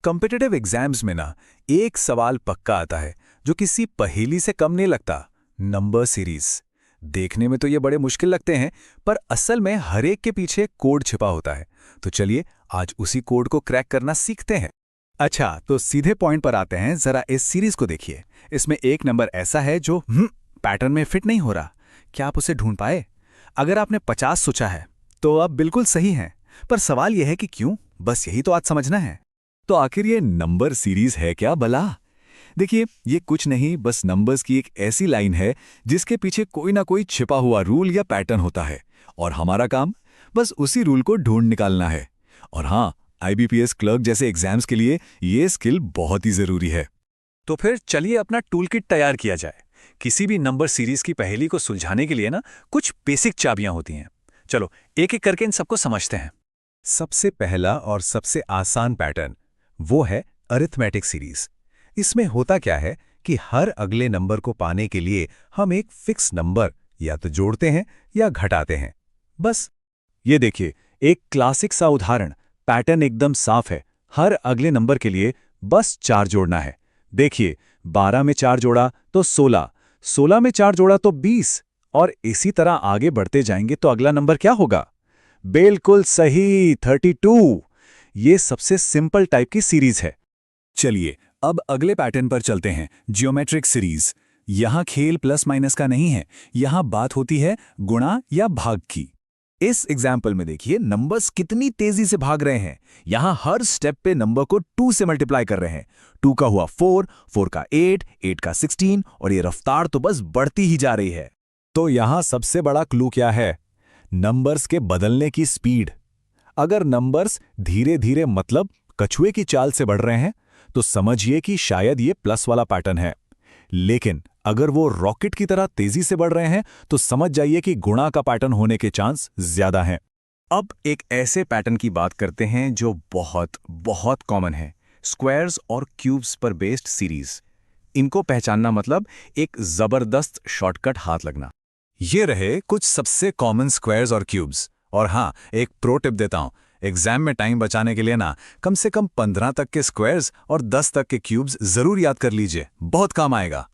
Competitive exams में ना एक सवाल पक्का आता है जो किसी पहेली से कम नहीं लगता। Number series. देखने में तो ये बड़े मुश्किल लगते हैं, पर असल में हर एक के पीछे कोड छिपा होता है। तो चलिए आज उसी कोड को क्रैक करना सीखते हैं। अच्छा, तो सीधे पॉइंट पर आते हैं। जरा इस सीरीज को देखिए। इसमें एक नंबर ऐसा है जो पैटर्न में फिट नहीं हो रहा। क्या आप उसे ढूंढ पाए? अगर आपने 50 सोचा है तो आप बिल्कुल सही हैं, पर सवाल यह है कि क्यों? बस यही तो आज समझना है। तो आखिर ये नंबर सीरीज है क्या भला? देखिए, ये कुछ नहीं, बस नंबर्स की एक ऐसी लाइन है जिसके पीछे कोई ना कोई छिपा हुआ रूल या पैटर्न होता है, और हमारा काम बस उसी रूल को ढूंढ निकालना है। और हाँ, आईबीपीएस क्लर्क जैसे एग्जाम्स के लिए ये स्किल बहुत ही जरूरी है। तो फिर चलिए अपना टूलकिट तैयार किया जाए। किसी भी नंबर सीरीज की पहेली को सुलझाने के लिए ना कुछ बेसिक चाबियां होती हैं। चलो एक एक करके इन सबको समझते हैं। सबसे पहला और सबसे आसान पैटर्न वो है अरिथमेटिक सीरीज। इसमें होता क्या है कि हर अगले नंबर को पाने के लिए हम एक फिक्स नंबर या तो जोड़ते हैं या घटाते हैं, बस। ये देखिए, एक क्लासिक सा उदाहरण। पैटर्न एकदम साफ है। हर अगले नंबर के लिए बस 4 जोड़ना है। देखिए, 12 में 4 जोड़ा तो 16, 16 में 4 जोड़ा तो 20, और इसी तरह आगे बढ़ते जाएंगे तो अगला नंबर क्या होगा? बिल्कुल सही, 32। ये सबसे सिंपल टाइप की सीरीज है। चलिए अब अगले पैटर्न पर चलते हैं, जियोमेट्रिक सीरीज। यहां खेल प्लस माइनस का नहीं है, यहां बात होती है गुणा या भाग की। इस एग्जाम्पल में देखिए नंबर्स कितनी तेजी से भाग रहे हैं। यहां हर स्टेप पे नंबर को 2 से मल्टीप्लाई कर रहे हैं। 2 का हुआ 4, 4 का 8, 8 का 16, और ये रफ्तार तो बस बढ़ती ही जा रही है। तो यहां सबसे बड़ा क्लू क्या है? नंबर्स के बदलने की स्पीड। अगर नंबर्स धीरे धीरे मतलब कछुए की चाल से बढ़ रहे हैं तो समझिए कि शायद ये प्लस वाला पैटर्न है। लेकिन अगर वो रॉकेट की तरह तेजी से बढ़ रहे हैं तो समझ जाइए कि गुणा का पैटर्न होने के चांस ज्यादा हैं। अब एक ऐसे पैटर्न की बात करते हैं जो बहुत बहुत कॉमन है, स्क्वायर्स और क्यूब्स पर बेस्ड सीरीज। इनको पहचानना मतलब एक जबरदस्त शॉर्टकट हाथ लगना। ये रहे कुछ सबसे कॉमन स्क्वायर्स और क्यूब्स। और हाँ, एक प्रो टिप देता हूं, एग्जाम में टाइम बचाने के लिए ना कम से कम 15 तक के स्क्वायर्स और 10 तक के क्यूब्स जरूर याद कर लीजिए, बहुत काम आएगा।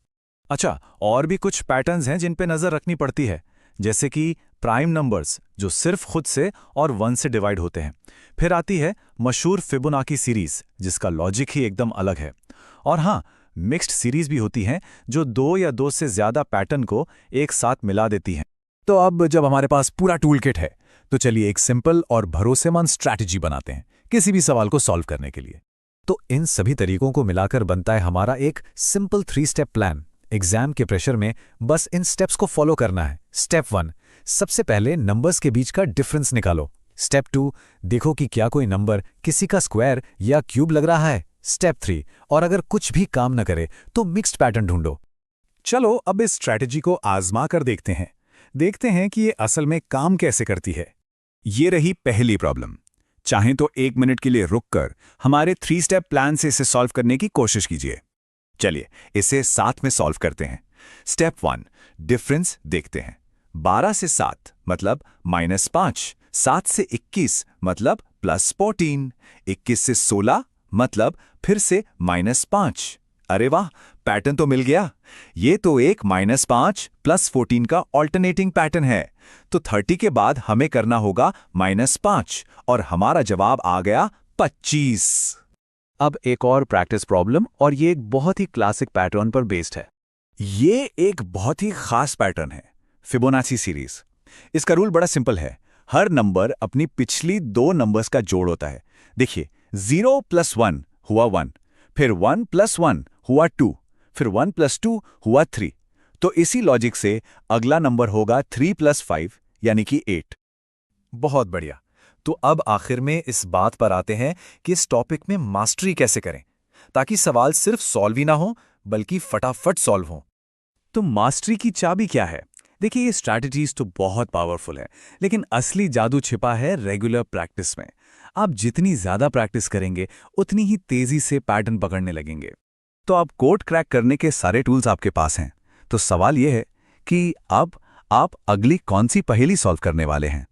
अच्छा, और भी कुछ पैटर्न्स हैं जिन पे नजर रखनी पड़ती है, जैसे कि प्राइम नंबर्स जो सिर्फ खुद से और 1 से डिवाइड होते हैं। फिर आती है मशहूर फिबोनाची सीरीज जिसका लॉजिक ही एकदम अलग है। और हाँ, मिक्स्ड सीरीज भी होती हैं जो 2 या 2 से ज्यादा पैटर्न को एक साथ मिला देती हैं। तो अब जब हमारे पास पूरा टूल किट है तो चलिए एक सिंपल और भरोसेमंद स्ट्रैटेजी बनाते हैं किसी भी सवाल को सॉल्व करने के लिए। तो इन सभी तरीकों को मिलाकर बनता है हमारा एक सिंपल 3 स्टेप प्लान। एग्जाम के प्रेशर में बस इन स्टेप्स को फॉलो करना है। स्टेप 1, सबसे पहले नंबर्स के बीच का डिफरेंस निकालो। स्टेप 2, देखो कि क्या कोई नंबर किसी का स्क्वायर या क्यूब लग रहा है। स्टेप 3, और अगर कुछ भी काम न करे तो मिक्स्ड पैटर्न ढूंढो। चलो अब इस स्ट्रैटेजी को आजमा कर देखते हैं कि ये असल में काम कैसे करती है। ये रही पहली प्रॉब्लम। चाहें तो 1 मिनट के लिए रुककर हमारे 3 स्टेप प्लान से इसे सॉल्व करने की कोशिश कीजिए। चलिए इसे साथ में सॉल्व करते हैं। स्टेप 1, डिफरेंस देखते हैं। 12 से 7 मतलब -5, 7 से 21 मतलब +14, 21 से 16 मतलब फिर से -5। अरे वाह, पैटर्न तो मिल गया। ये तो एक -5 + 14 का ऑल्टरनेटिंग पैटर्न है। तो 30 के बाद हमें करना होगा -5, और हमारा जवाब आ गया 25। अब एक और प्रैक्टिस प्रॉब्लम, और ये एक बहुत ही क्लासिक पैटर्न पर बेस्ड है। ये एक बहुत ही खास पैटर्न है, फिबोनाची सीरीज। इसका रूल बड़ा सिंपल है। हर नंबर अपनी पिछली 2 नंबर्स का जोड़ होता है। देखिए, 0 + 1 हुआ 1, फिर 1 + 1 हुआ 2, फिर 1 + 2 हुआ 3। तो इसी लॉजिक से अगला नंबर होगा 3 + 5 यानी कि 8। बहुत बढ़िया। तो अब आखिर में इस बात पर आते हैं कि इस टॉपिक में मास्टरी कैसे करें ताकि सवाल सिर्फ सॉल्व ही ना हो बल्कि फटाफट सॉल्व हो। तो मास्टरी की चाबी क्या है? देखिए, ये स्ट्रैटेजीज तो बहुत पावरफुल है, लेकिन असली जादू छिपा है रेगुलर प्रैक्टिस में। आप जितनी ज्यादा प्रैक्टिस करेंगे उतनी ही तेजी से पैटर्न पकड़ने लगेंगे। तो अब कोड क्रैक करने के सारे टूल्स आपके पास हैं। तो सवाल यह है कि अब आप अगली कौन सी पहेली सॉल्व करने वाले हैं?